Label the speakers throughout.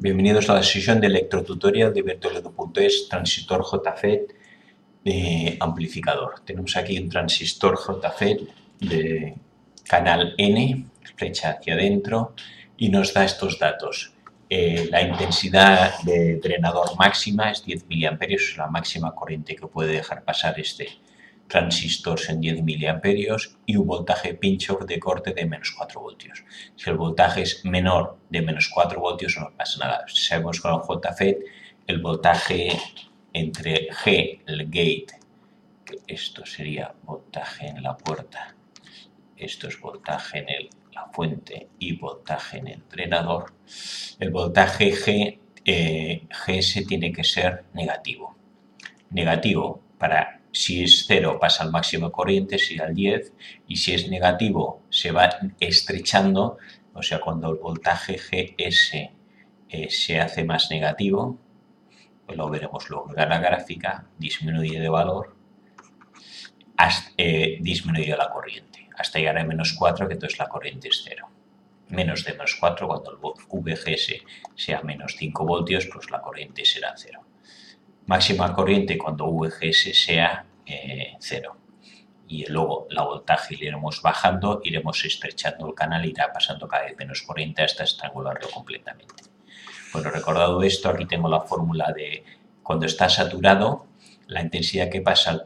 Speaker 1: Bienvenidos a la sesión de electrotutorial de virtualedu.es, transistor JFET de amplificador. Tenemos aquí un transistor JFET de canal N, flecha hacia adentro, y nos da estos datos. La intensidad de drenador máxima es 10 mA, es la máxima corriente que puede dejar pasar este transistor en 10 mA y un voltaje pinch-off de corte de menos 4 voltios. Si el voltaje es menor de menos 4 voltios no pasa nada. Sabemos con el JFET el voltaje entre G, el gate, que esto sería voltaje en la puerta, esto es voltaje en la fuente y voltaje en el drenador. El voltaje GS tiene que ser negativo. Negativo para si es 0 pasa al máximo de corriente, si al 10, y si es negativo se va estrechando, o sea, cuando el voltaje GS se hace más negativo, pues lo veremos luego en la gráfica, disminuye de valor, disminuye la corriente, hasta llegar a menos 4, que entonces la corriente es 0. Menos de menos 4, cuando el VGS sea menos 5 voltios, pues la corriente será 0. Máxima corriente cuando VGS sea 0. Y luego la voltaje iremos bajando, iremos estrechando el canal, irá pasando cada vez menos corriente hasta estrangularlo completamente. Bueno, recordado esto, aquí tengo la fórmula de cuando está saturado, la intensidad que pasa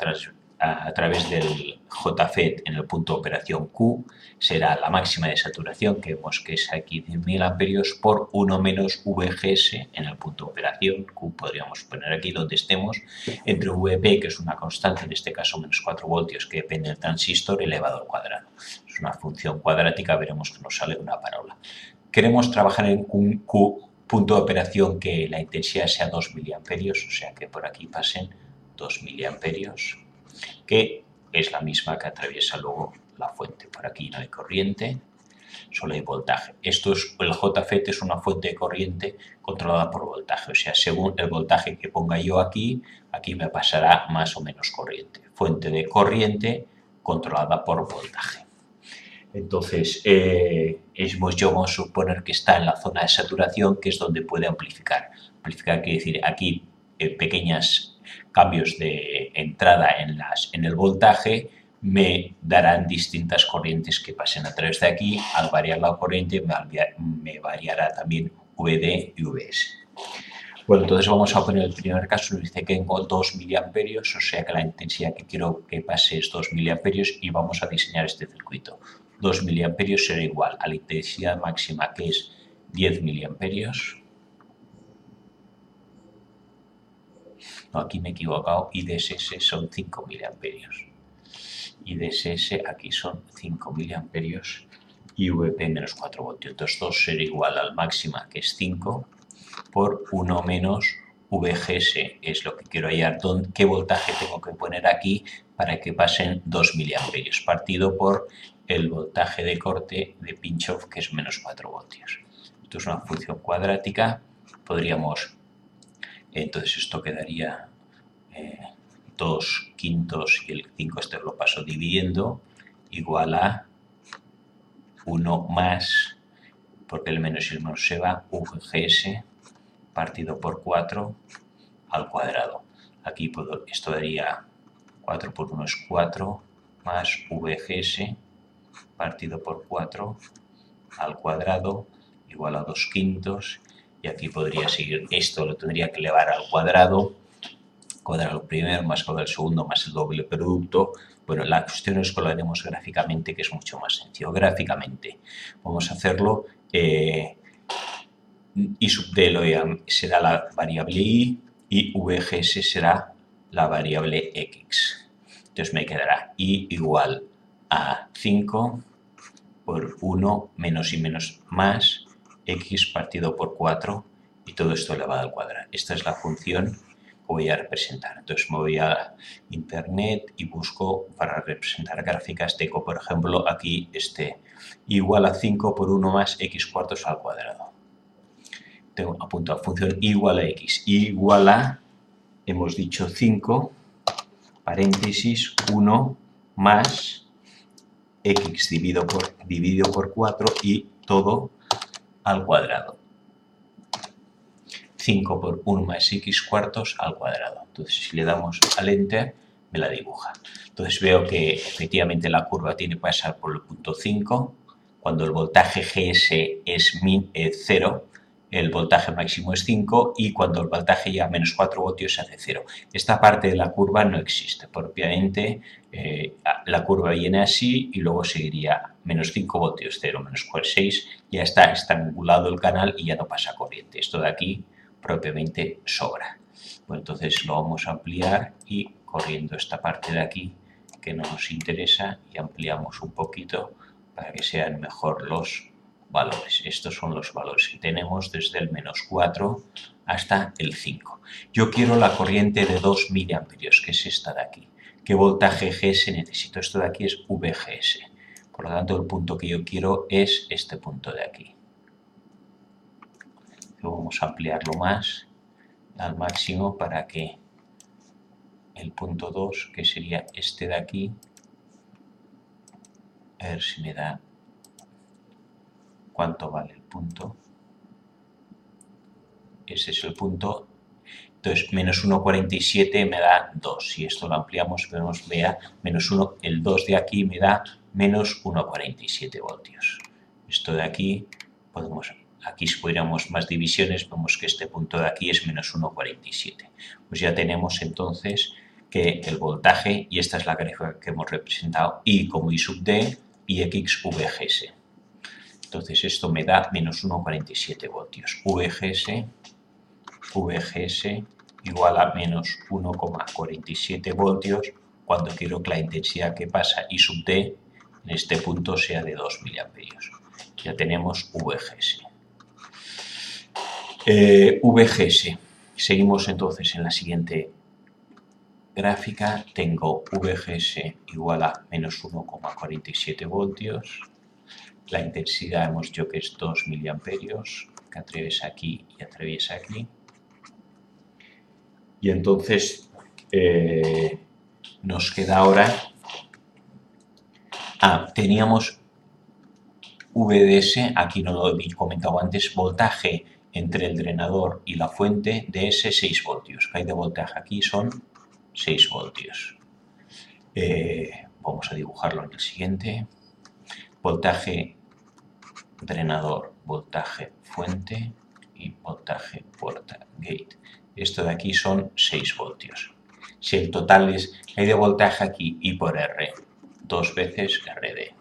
Speaker 1: a través del JFET en el punto de operación Q será la máxima de saturación, que vemos que es aquí 10.000 amperios por 1 menos VGS en el punto de operación Q, podríamos poner aquí donde estemos, entre VP, que es una constante, en este caso menos 4 voltios, que depende del transistor, elevado al cuadrado. Es una función cuadrática, veremos que nos sale una parábola. Queremos trabajar en un punto de operación que la intensidad sea 2 miliamperios, o sea que por aquí pasen 2 miliamperios, que es la misma que atraviesa luego la fuente. Por aquí no hay corriente, solo hay voltaje. El JFET es una fuente de corriente controlada por voltaje, o sea, según el voltaje que ponga yo aquí me pasará más o menos corriente. Fuente de corriente controlada por voltaje. Entonces, vamos a suponer que está en la zona de saturación, que es donde puede amplificar. Amplificar quiere decir aquí pequeños cambios de entrada en el voltaje me darán distintas corrientes que pasen a través de aquí. Al variar la corriente me variará también VD y VS. Bueno, entonces vamos a poner el primer caso, nos dice que tengo 2 miliamperios, o sea que la intensidad que quiero que pase es 2 miliamperios y vamos a diseñar este circuito. 2 miliamperios será igual a la intensidad máxima, que es 10 miliamperios. No, aquí me he equivocado, IDSS son 5 miliamperios. IDSS aquí son 5 miliamperios y VP menos 4 voltios. Entonces 2 será igual al máxima, que es 5, por 1 menos VGS, es lo que quiero hallar, qué voltaje tengo que poner aquí para que pasen 2 miliamperios, partido por el voltaje de corte de pinch-off, que es menos 4 voltios. Esto es una función cuadrática, entonces esto quedaría 2 quintos y el 5 este lo paso dividiendo, igual a 1 más, porque el menos y el menos se va, VGS partido por 4 al cuadrado. Aquí esto daría 4 por 1 es 4 más VGS partido por 4 al cuadrado igual a 2 quintos, y aquí podría seguir, esto lo tendría que elevar al cuadrado primero más cuadrado segundo más el doble producto. Bueno, la cuestión es que lo haremos gráficamente, que es mucho más sencillo. Gráficamente vamos a hacerlo I sub d será la variable i y VGS será la variable x. Entonces me quedará i igual a 5 por 1 menos y menos más x partido por 4 y todo esto elevado al cuadrado. Esta es la función que voy a representar. Entonces me voy a internet y busco para representar gráficas. Tengo, por ejemplo, aquí igual a 5 por 1 más x cuartos al cuadrado. Tengo apuntado función igual a x, igual a, hemos dicho 5, paréntesis, 1 más x dividido por 4 y todo al cuadrado. 5 por 1 más x cuartos al cuadrado. Entonces, si le damos al Enter, me la dibuja. Entonces, veo que efectivamente la curva tiene que pasar por el punto 5. Cuando el voltaje GS es 0, el voltaje máximo es 5 y cuando el voltaje llega a menos 4 voltios se hace 0. Esta parte de la curva no existe. Propiamente, la curva viene así y luego seguiría menos 5 voltios, 0, menos 6. Ya está estrangulado el canal y ya no pasa corriente. Esto de aquí propiamente sobra. Pues entonces lo vamos a ampliar y corriendo esta parte de aquí que no nos interesa y ampliamos un poquito para que sean mejor los valores. Estos son los valores que tenemos desde el menos 4 hasta el 5. Yo quiero la corriente de 2 miliamperios, que es esta de aquí. ¿Qué voltaje GS necesito? Esto de aquí es VGS. Por lo tanto, el punto que yo quiero es este punto de aquí. Vamos a ampliarlo más al máximo para que el punto 2, que sería este de aquí, a ver si me da cuánto vale el punto. Ese es el punto. Entonces, menos 1,47 me da 2. Si esto lo ampliamos, vemos, vea, menos 1, el 2 de aquí me da menos 1,47 voltios. Esto de aquí, aquí si pudiéramos más divisiones, vemos que este punto de aquí es menos 1,47. Pues ya tenemos entonces que el voltaje, y esta es la gráfica que hemos representado, I como I sub D y X VGS. Entonces esto me da menos 1,47 voltios. VGS igual a menos 1,47 voltios cuando quiero que la intensidad que pasa I sub D en este punto sea de 2 miliamperios. Ya tenemos VGS. VGS. Seguimos entonces en la siguiente gráfica. Tengo VGS igual a menos 1,47 voltios. La intensidad hemos dicho que es 2 miliamperios, que atraviesa aquí y atraviesa aquí. Y entonces nos queda ahora... teníamos VDS, aquí no lo he comentado antes, voltaje entre el drenador y la fuente de ese 6 voltios. Que hay de voltaje aquí son 6 voltios. Vamos a dibujarlo en el siguiente. Voltaje drenador, voltaje fuente y voltaje puerta, gate. Esto de aquí son 6 voltios. Si el total es, hay de voltaje aquí I por R, 2 veces RD.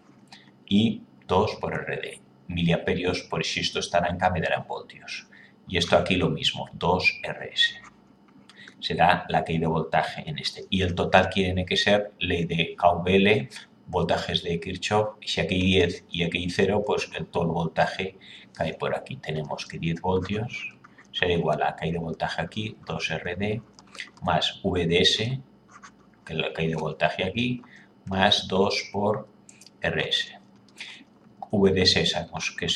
Speaker 1: Y 2 por RD. Miliamperios por si esto está naranja me darán voltios. Y esto aquí lo mismo, 2 RS. Será la que hay de voltaje en este. Y el total tiene que ser ley de KVL, voltajes de Kirchhoff. Y si aquí hay 10 y aquí hay 0, pues todo el voltaje cae por aquí. Tenemos que 10 voltios será igual a la que hay de voltaje aquí, 2RD, más VDS, que es la que hay de voltaje aquí, más 2 por RS. VDS sabemos que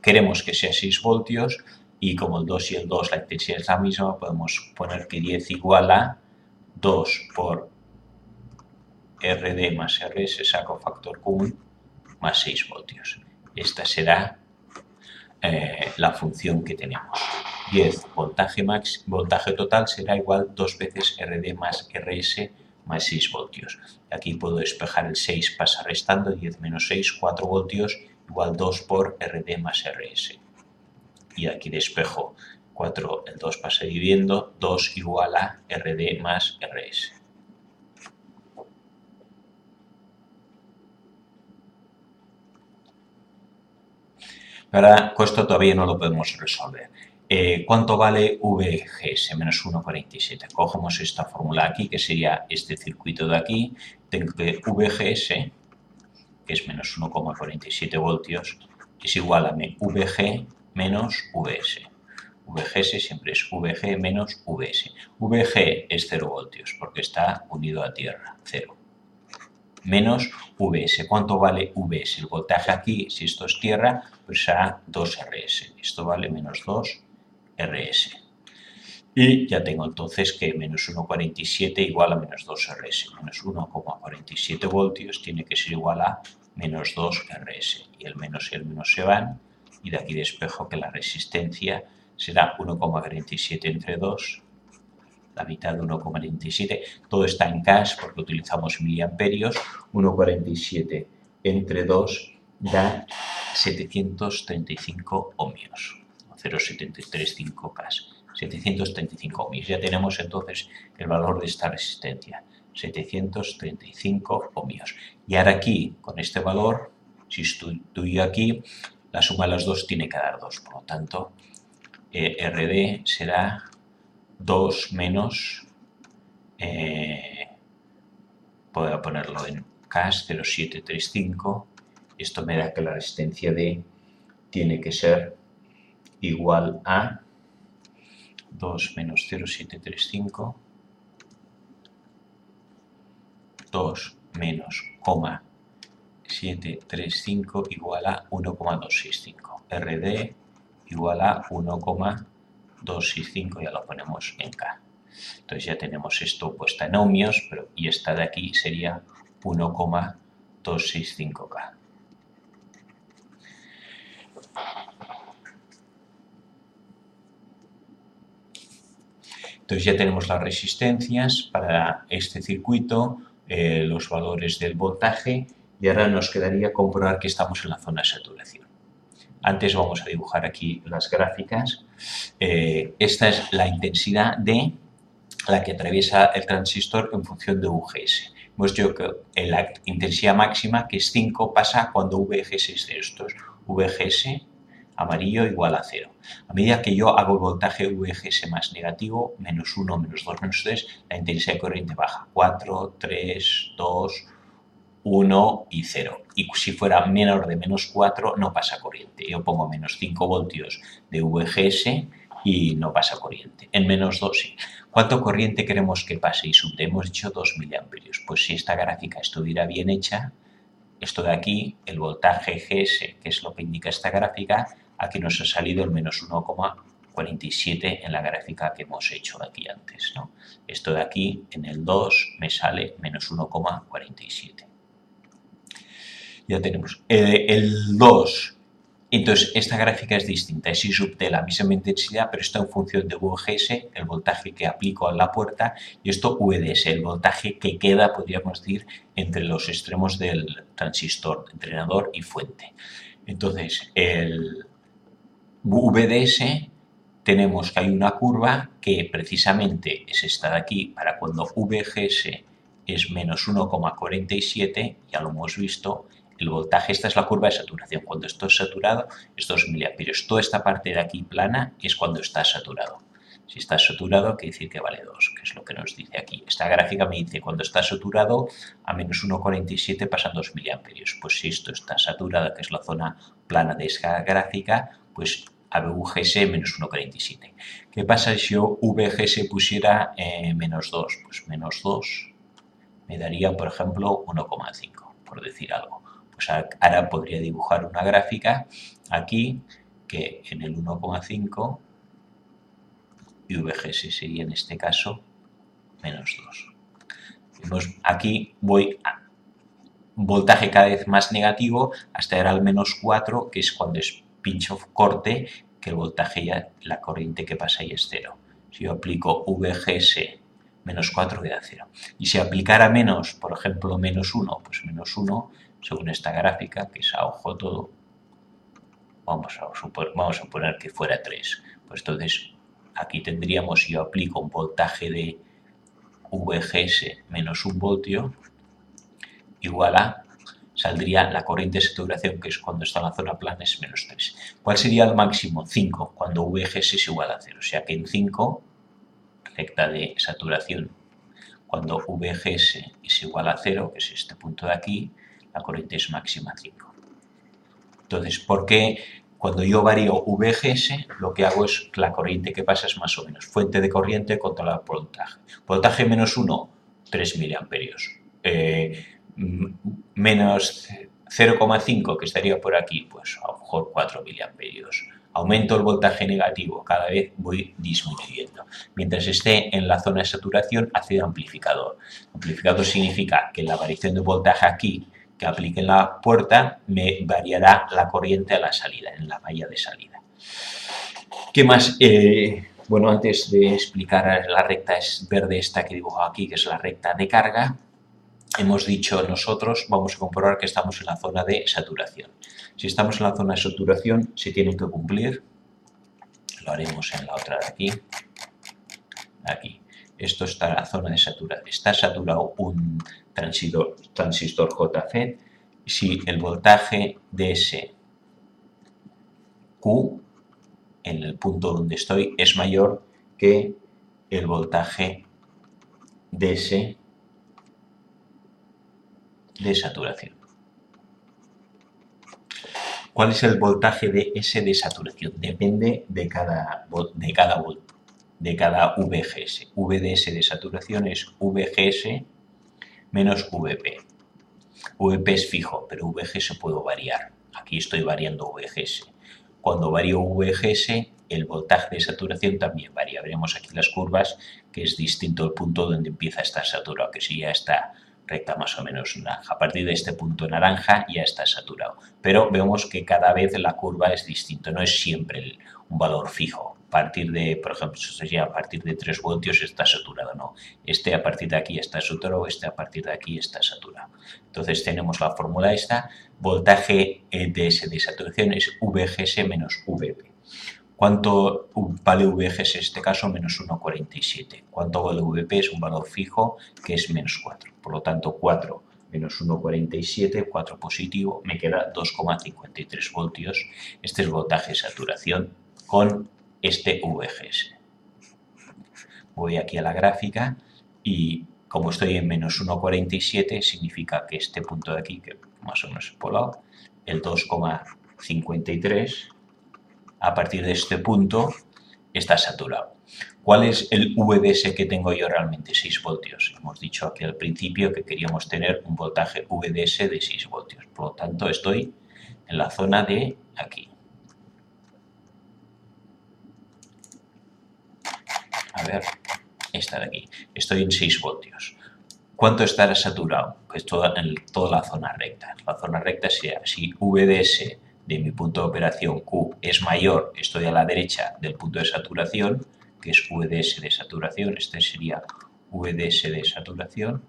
Speaker 1: queremos que sea 6 voltios y como el 2 y el 2 la intensidad es la misma, podemos poner que 10 igual a 2 por RD más RS, saco factor común, más 6 voltios. Esta será la función que tenemos. 10 voltaje total será igual 2 veces RD más RS más 6 voltios. Aquí puedo despejar el 6, pasa restando, 10 menos 6, 4 voltios, igual 2 por RD más RS. Y aquí despejo 4, el 2 pasa dividiendo, 2 igual a RD más RS. Ahora, esto todavía no lo podemos resolver. ¿Cuánto vale VGS? Menos 1,47. Cogemos esta fórmula aquí, que sería este circuito de aquí. Tengo que VGS, que es menos 1,47 voltios, es igual a VG menos VS. VGS siempre es VG menos VS. VG es 0 voltios, porque está unido a tierra, 0. Menos VS. ¿Cuánto vale VS? El voltaje aquí, si esto es tierra, pues será 2 RS. Esto vale menos 2 RS. Y ya tengo entonces que menos 1,47 igual a menos 2 RS. Menos 1,47 voltios tiene que ser igual a menos 2 RS. Y el menos se van. Y de aquí despejo que la resistencia será 1,47 entre 2, la mitad de 1,47. Todo está en cash porque utilizamos miliamperios. 1,47 entre 2 da 735 ohmios, 0,735 cash. 735 ohmios. Ya tenemos entonces el valor de esta resistencia, 735 ohmios. Y ahora aquí, con este valor, si sustituyo aquí, la suma de las dos tiene que dar 2. Por lo tanto, RD será 2 menos, puedo ponerlo en cash, 0,735. Esto me da que la resistencia D tiene que ser igual a 2 menos 0,735, 2 menos 0,735 igual a 1,265. RD igual a 1,265, ya lo ponemos en K. Entonces ya tenemos esto puesta en ohmios, pero y esta de aquí sería 1,265K. Entonces ya tenemos las resistencias para este circuito, los valores del voltaje, y ahora nos quedaría comprobar que estamos en la zona de saturación. Antes vamos a dibujar aquí las gráficas. Esta es la intensidad de la que atraviesa el transistor en función de VGS. Hemos dicho que la intensidad máxima, que es 5, pasa cuando VGS es 0. Esto es VGS amarillo igual a 0. A medida que yo hago el voltaje VGS más negativo, menos 1, menos 2, menos 3, la intensidad de corriente baja. 4, 3, 2, 1 y 0. Y si fuera menor de menos 4, no pasa corriente. Yo pongo menos 5 voltios de VGS y no pasa corriente. En menos 2 sí. ¿Cuánto corriente queremos que pase? Y hemos dicho 2 miliamperios. Pues si esta gráfica estuviera bien hecha, esto de aquí, el voltaje GS, que es lo que indica esta gráfica, aquí nos ha salido el menos 1,47 en la gráfica que hemos hecho aquí antes, ¿no? Esto de aquí, en el 2, me sale menos 1,47. Ya tenemos el 2. Entonces, esta gráfica es distinta, es I sub T, la misma intensidad, pero está en función de VGS, el voltaje que aplico a la puerta, y esto VDS, el voltaje que queda, podríamos decir, entre los extremos del transistor, drenador y fuente. Entonces, el VDS, tenemos que hay una curva que precisamente es esta de aquí, para cuando VGS es menos 1,47, ya lo hemos visto. El voltaje, esta es la curva de saturación. Cuando esto es saturado, estos miliamperios. Toda esta parte de aquí plana es cuando está saturado. Si está saturado, quiere decir que vale 2, que es lo que nos dice aquí. Esta gráfica me dice cuando está saturado, a menos 1,47 pasan 2 miliamperios. Pues si esto está saturado, que es la zona plana de esta gráfica, pues a VGS menos 1,47. ¿Qué pasa si yo VGS pusiera menos 2? Pues menos 2 me daría, por ejemplo, 1,5, por decir algo. Pues ahora podría dibujar una gráfica aquí que en el 1,5 y VGS sería en este caso menos 2. Aquí voy a voltaje cada vez más negativo hasta llegar al menos 4, que es cuando es pincho corte, que el voltaje ya, la corriente que pasa ahí es 0. Si yo aplico VGS menos 4 queda 0. Y si aplicara menos, por ejemplo, menos 1, pues menos 1, según esta gráfica, que es a ojo todo, vamos a suponer que fuera 3. Pues entonces, aquí tendríamos, si yo aplico un voltaje de VGS menos 1 voltio, igual a, saldría la corriente de saturación, que es cuando está en la zona plana, es menos 3. ¿Cuál sería el máximo? 5, cuando VGS es igual a 0. O sea que en 5, recta de saturación, cuando VGS es igual a 0, que es este punto de aquí, la corriente es máxima 5. Entonces, ¿por qué cuando yo varío VGS, lo que hago es que la corriente que pasa es más o menos fuente de corriente contra el voltaje? Voltaje menos 1, 3 miliamperios. Menos 0,5, que estaría por aquí, pues a lo mejor 4 miliamperios. Aumento el voltaje negativo, cada vez voy disminuyendo. Mientras esté en la zona de saturación, hace de amplificador. Amplificador significa que la variación de voltaje aquí que aplique en la puerta me variará la corriente a la salida, en la valla de salida. ¿Qué más? Bueno, antes de explicar la recta verde esta que dibujo aquí, que es la recta de carga, hemos dicho nosotros, vamos a comprobar que estamos en la zona de saturación. Si estamos en la zona de saturación, se tienen que cumplir, lo haremos en la otra de aquí, esto está en la zona de saturación, está saturado un transistor JFET, si el voltaje de ese Q en el punto donde estoy es mayor que el voltaje de ese de saturación. ¿Cuál es el voltaje de S de saturación? Depende de cada VGS. VDS de saturación es VGS menos VP. VP es fijo, pero VGS puedo variar. Aquí estoy variando VGS. Cuando varío VGS, el voltaje de saturación también varía. Veremos aquí las curvas, que es distinto el punto donde empieza a estar saturado, que si ya está recta más o menos naranja. A partir de este punto naranja ya está saturado. Pero vemos que cada vez la curva es distinta, no es siempre un valor fijo. A partir de, por ejemplo, a partir de 3 voltios está saturado, no. Este a partir de aquí está saturado, este a partir de aquí está saturado. Entonces tenemos la fórmula esta, voltaje DS de saturación es VGS menos VP. ¿Cuánto vale VGS en este caso? Menos 1,47. ¿Cuánto vale VP? Es un valor fijo que es menos 4. Por lo tanto, 4 menos 1,47, 4 positivo, me queda 2,53 voltios. Este es voltaje de saturación con este VGS. Voy aquí a la gráfica y como estoy en menos 1,47, significa que este punto de aquí, que más o menos es polado, el 2,53, a partir de este punto está saturado. ¿Cuál es el VDS que tengo yo realmente? 6 voltios. Hemos dicho aquí al principio que queríamos tener un voltaje VDS de 6 voltios. Por lo tanto, estoy en la zona de aquí. A ver, esta de aquí. Estoy en 6 voltios. ¿Cuánto estará saturado? Pues toda la zona recta. La zona recta sería, si VDS de mi punto de operación Q es mayor, estoy a la derecha del punto de saturación, que es VDS de saturación, este sería VDS de saturación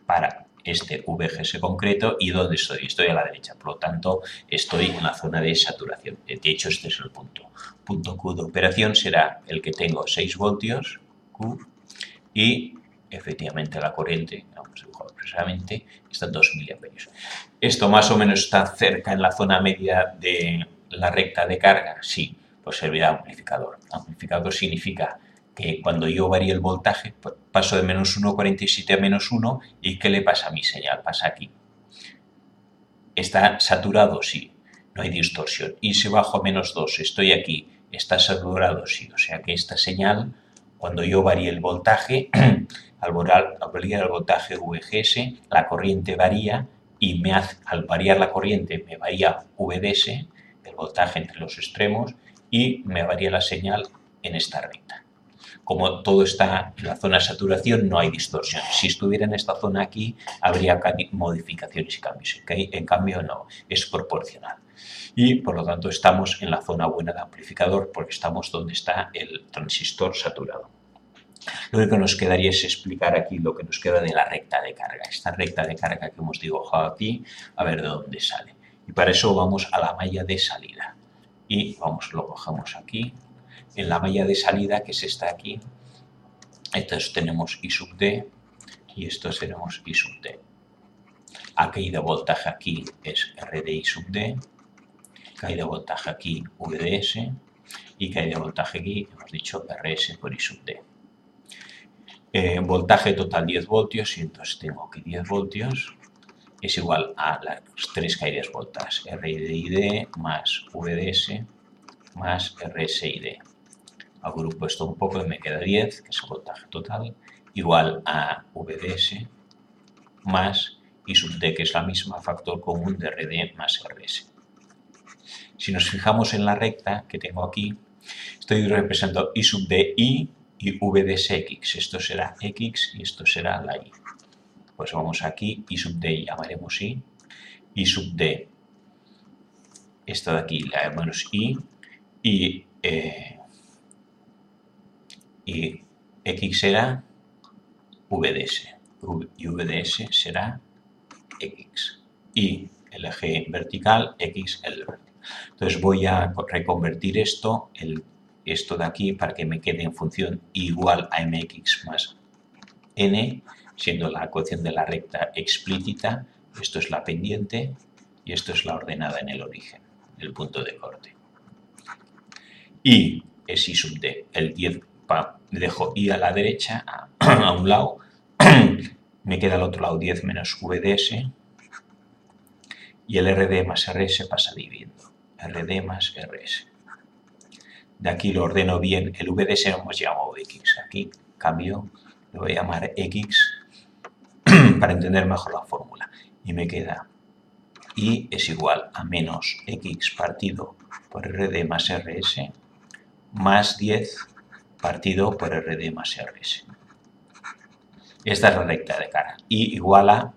Speaker 1: para este VGS concreto. ¿Y dónde estoy? Estoy a la derecha, por lo tanto estoy en la zona de saturación. De hecho, este es el punto. Punto Q de operación será el que tengo 6 voltios, Q, y efectivamente la corriente, lo hemos dibujado precisamente, está en 2 miliamperios. Esto más o menos está cerca en la zona media de la recta de carga, sí, pues servirá de amplificador. Amplificador significa que cuando yo varíe el voltaje, paso de menos 1,47 a menos 1, ¿y qué le pasa a mi señal? Pasa aquí. ¿Está saturado? Sí, no hay distorsión. Y si bajo a menos 2, estoy aquí, ¿está saturado? Sí, o sea que esta señal, cuando yo varíe el voltaje, al variar el voltaje VGS, la corriente varía y al variar la corriente me varía VDS, el voltaje entre los extremos, y me varía la señal en esta recta. Como todo está en la zona de saturación, no hay distorsión. Si estuviera en esta zona aquí, habría modificaciones y cambios. ¿Okay? En cambio, no, es proporcional. Y, por lo tanto, estamos en la zona buena de amplificador porque estamos donde está el transistor saturado. Lo que nos quedaría es explicar aquí lo que nos queda de la recta de carga. Esta recta de carga que hemos dibujado aquí, a ver de dónde sale. Y para eso vamos a la malla de salida. Y lo bajamos aquí. En la malla de salida, que es esta aquí, entonces tenemos I sub D y esto tenemos I sub D. Aquí de voltaje aquí es R de I sub D, caída de voltaje aquí VDS y caída de voltaje aquí, hemos dicho RS por I sub D. Voltaje total 10 voltios y entonces tengo aquí 10 voltios es igual a las 3 caídas voltas, RID más VDS más RSID. Agrupo esto un poco y me queda 10, que es el voltaje total, igual a VDS más I sub D, que es la misma factor común de RD más RS. Si nos fijamos en la recta que tengo aquí, estoy representando I sub D I y VDS X. Esto será X y esto será la Y. Pues vamos aquí, I sub D llamaremos I sub D, esta de aquí la llamamos I, y X será VDS y VDS será X y el eje vertical X el vertical. Entonces voy a reconvertir esto de aquí para que me quede en función igual a mx más n, siendo la ecuación de la recta explícita. Esto es la pendiente y esto es la ordenada en el origen, el punto de corte. Y es I sub d, el 10, dejo I a la derecha, a un lado, me queda al otro lado 10 menos VDS y el RD más RS pasa dividiendo, RD más RS. De aquí lo ordeno bien, el VDS lo hemos llamado X, aquí cambio, lo voy a llamar X para entender mejor la fórmula. Y me queda I es igual a menos X partido por RD más RS más 10 partido por RD más RS. Esta es la recta de cara. I igual a...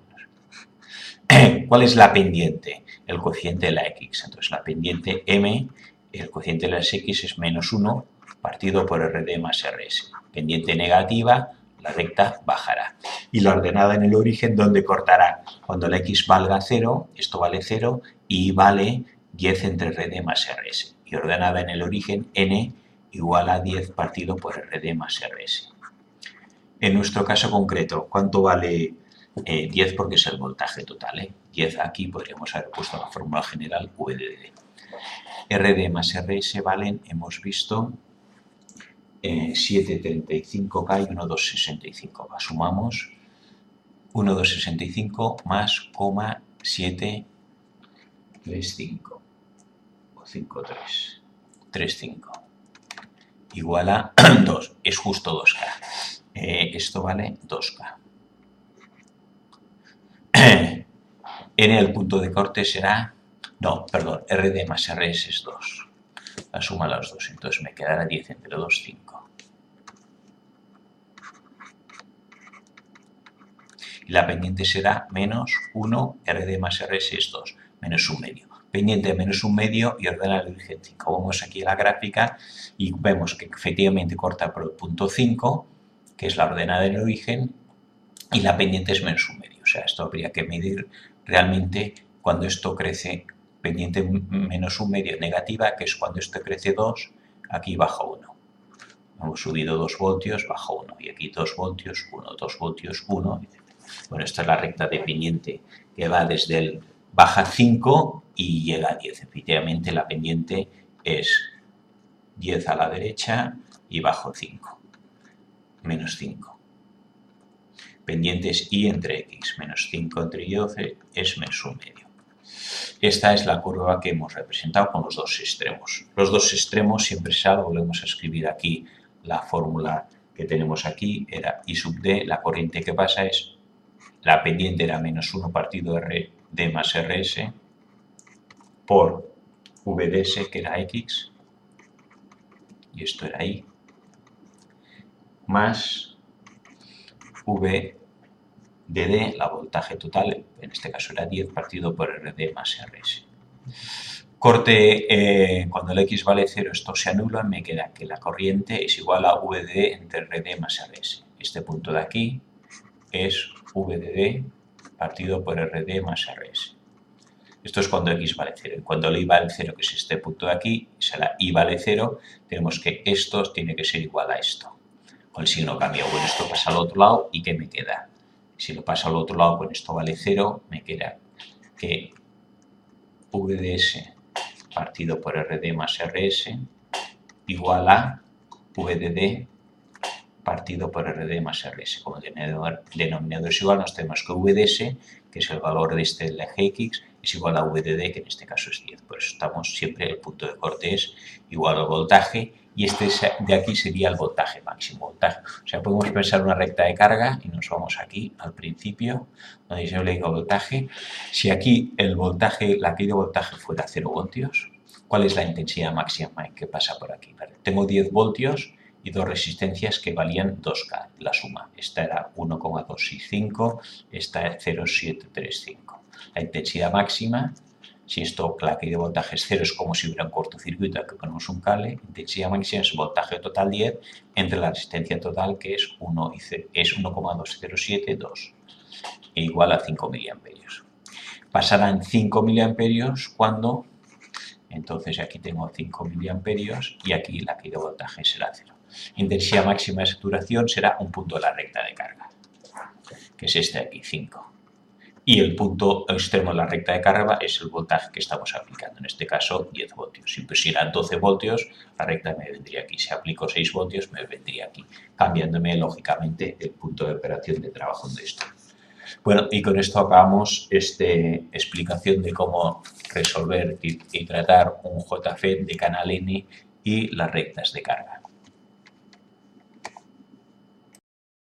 Speaker 1: ¿Cuál es la pendiente? El cociente de la X. Entonces la pendiente M, el cociente de las X es menos 1 partido por RD más RS. Pendiente negativa, la recta bajará. Y la ordenada en el origen, ¿dónde cortará? Cuando la X valga 0, esto vale 0, y vale 10 entre RD más RS. Y ordenada en el origen, N igual a 10 partido por RD más RS. En nuestro caso concreto, ¿cuánto vale 10? Porque es el voltaje total. 10 aquí podríamos haber puesto la fórmula general VDD. RD más RS valen, hemos visto, 7,35K y 1,265K. Sumamos 1,265 más 735 o 53, 35 igual a 2, es justo 2K. Esto vale 2K. N el punto de corte será, no, perdón, RD más RS es 2. La suma de los dos, entonces me quedará 10 entre 2, 5. Y la pendiente será menos 1, RD más RS es 2, menos 1 medio. Pendiente menos 1 medio y ordena el origen 5. Vamos aquí a la gráfica y vemos que efectivamente corta por el punto 5, que es la ordenada del origen, y la pendiente es menos 1 medio. O sea, esto habría que medir realmente cuando esto crece, pendiente menos 1 medio negativa, que es cuando esto crece 2, aquí baja 1. Hemos subido 2 voltios, baja 1, y aquí 2 voltios, 1, 2 voltios, 1. Bueno, esta es la recta de pendiente que va desde el baja 5 y llega a 10. Efectivamente, la pendiente es 10 a la derecha y bajo 5, menos 5. Pendiente es I entre X, menos 5 entre Y 12 es menos 1 medio. Esta es la curva que hemos representado con los dos extremos. Los dos extremos siempre se volvemos a escribir aquí la fórmula que tenemos aquí, era I sub D, la corriente que pasa es, la pendiente era menos 1 partido RD más RS por VDS, que era X, y esto era I, más VDD, la voltaje total, en este caso era 10 partido por RD más RS. Corte, cuando el X vale 0 esto se anula, me queda que la corriente es igual a VDD entre RD más RS. Este punto de aquí es VDD partido por RD más RS. Esto es cuando X vale 0. Y cuando el Y vale 0, que es este punto de aquí, será Y vale 0, tenemos que esto tiene que ser igual a esto. Con el signo cambia. Bueno, esto pasa al otro lado y ¿qué me queda? Si lo paso al otro lado, con esto vale 0, me queda que VDS partido por RD más RS igual a VDD partido por RD más RS. Como el denominador es igual, nos tenemos que VDS, que es el valor de este del eje X, es igual a VDD, que en este caso es 10. Por eso estamos siempre, el punto de corte es igual al voltaje, y este de aquí sería el voltaje máximo. O sea, podemos pensar una recta de carga, y nos vamos aquí al principio, donde yo le digo voltaje. Si aquí el voltaje, la caída de voltaje fuera 0 voltios, ¿cuál es la intensidad máxima que pasa por aquí? Vale, tengo 10 voltios, y dos resistencias que valían 2K, la suma. Esta era 1,265, esta es 0,735. La intensidad máxima Si esto, la caída de voltaje es 0, es como si hubiera un cortocircuito, aquí ponemos un cable, intensidad máxima es voltaje total 10 entre la resistencia total, que es 1,2072, igual a 5 miliamperios. Pasará en 5 miliamperios cuando, entonces aquí tengo 5 miliamperios y aquí la caída de voltaje será 0. Intensidad máxima de saturación será un punto de la recta de carga, que es este de aquí, 5. Y el punto extremo de la recta de carga es el voltaje que estamos aplicando, en este caso 10 voltios. Si pusiera 12 voltios, la recta me vendría aquí. Si aplico 6 voltios, me vendría aquí, cambiándome lógicamente el punto de operación de trabajo de esto. Bueno, y con esto acabamos esta explicación de cómo resolver y tratar un JFET de canal N y las rectas de carga.